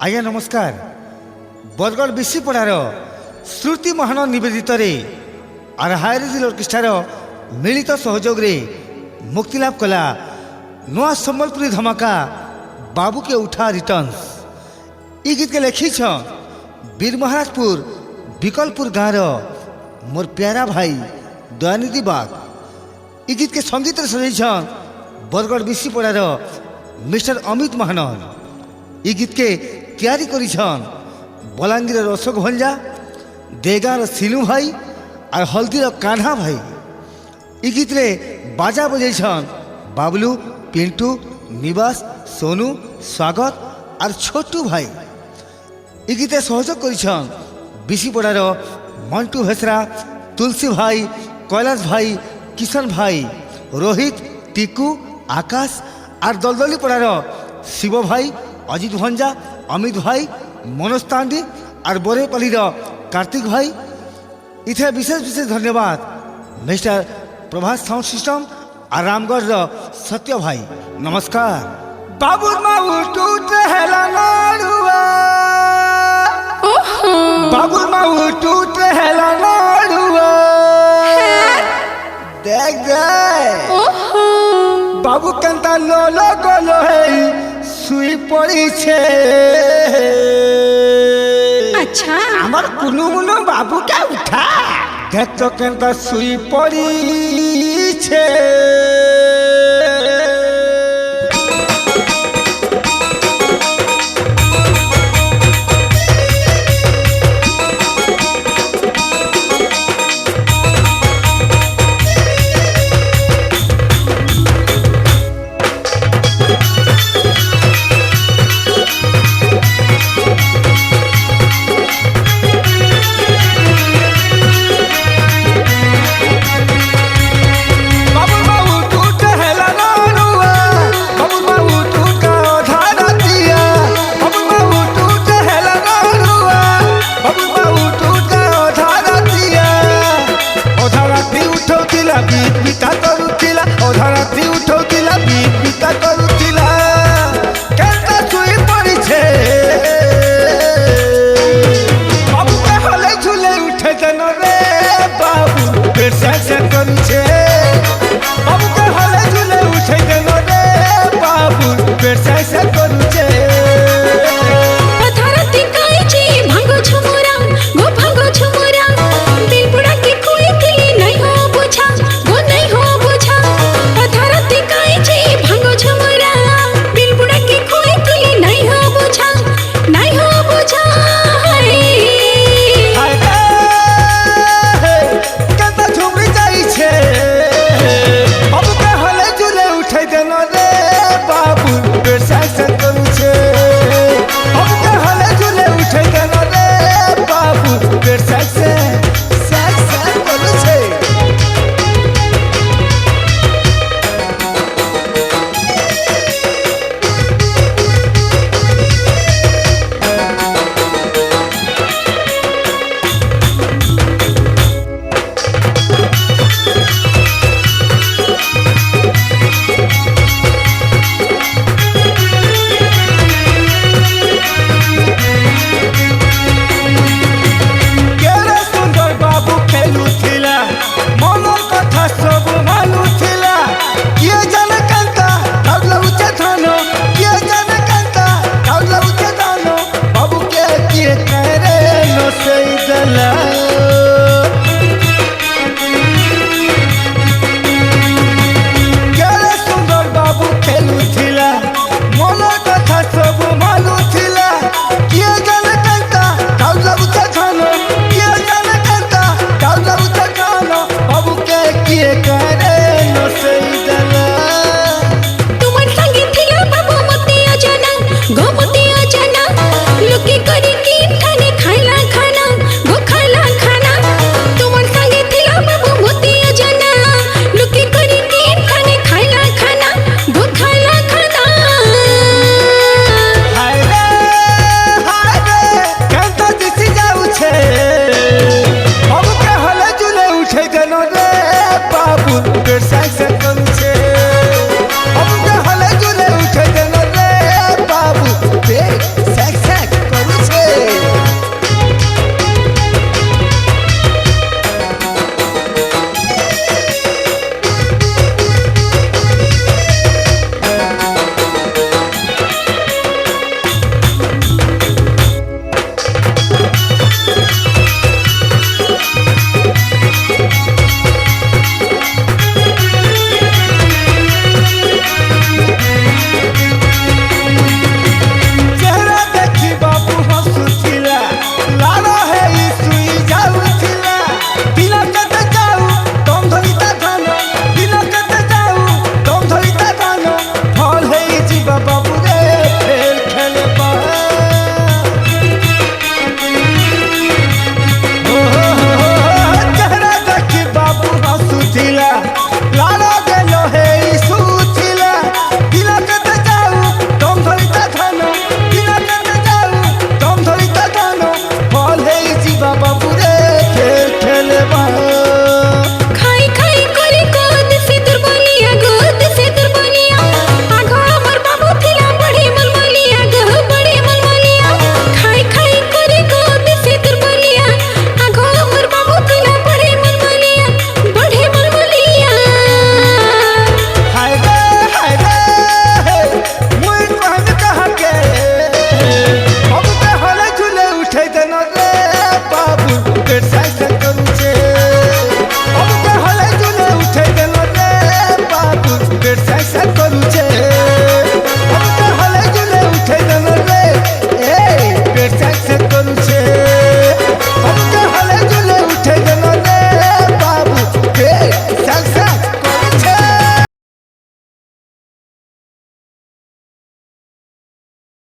आज्ञा नमस्कार। बरगढ़ बिशीपड़ार श्रुति महान निवेदित आर हायरिजिल अर्केस्ट्रार मिलित सहयोग मुक्तिलाभ कला नुआ सम्बलपुरी धमाका बाबू के उठा रिटर्न्स। ई गीत के लिखी वीर महाराजपुर विकलपुर गाँव मोर प्यारा भाई दयानिधि बाग। ई गीत के संगीत सजाई बरगढ़ बिशीपड़ार मिस्टर अमित महानन। ई गीत के तैयारी करी बलांगीर अशोक भंजा, देगार सिलू भाई और हल्दीर कान्हा भाई। ई गीत रे बाजा बजाई बाबलू, पिंटू, निवास, सोनू, स्वागत और छोटू भाई। ई गीते सहयोग करी बिशीपड़ार मंटू हेसरा, तुलसी भाई, कैलाश भाई, किशन भाई, रोहित, टिकू, आकाश और दलदली पड़ार शिव भाई, अजित भंजा, अमित भाई, मनोज तांडी और बोरेपल्ली कार्तिक भाई। इथे विशेष विशेष धन्यवाद मिस्टर प्रभास साउंड सिस्टम और रामगढ़ सत्य भाई। नमस्कार। बाबू माऊ टूट हेला नाड़ुआ, बाबू माऊ टूट हेला नाड़ुआ, देख गए बाबू कंता लोलो गोलो है सुई पड़ी छे। अच्छा আমার কুনু মুনু বাবুকে উঠা দেখ তো কেনটা শুই পড়িছে। गोमती अजना लुकी करी की थाने खाई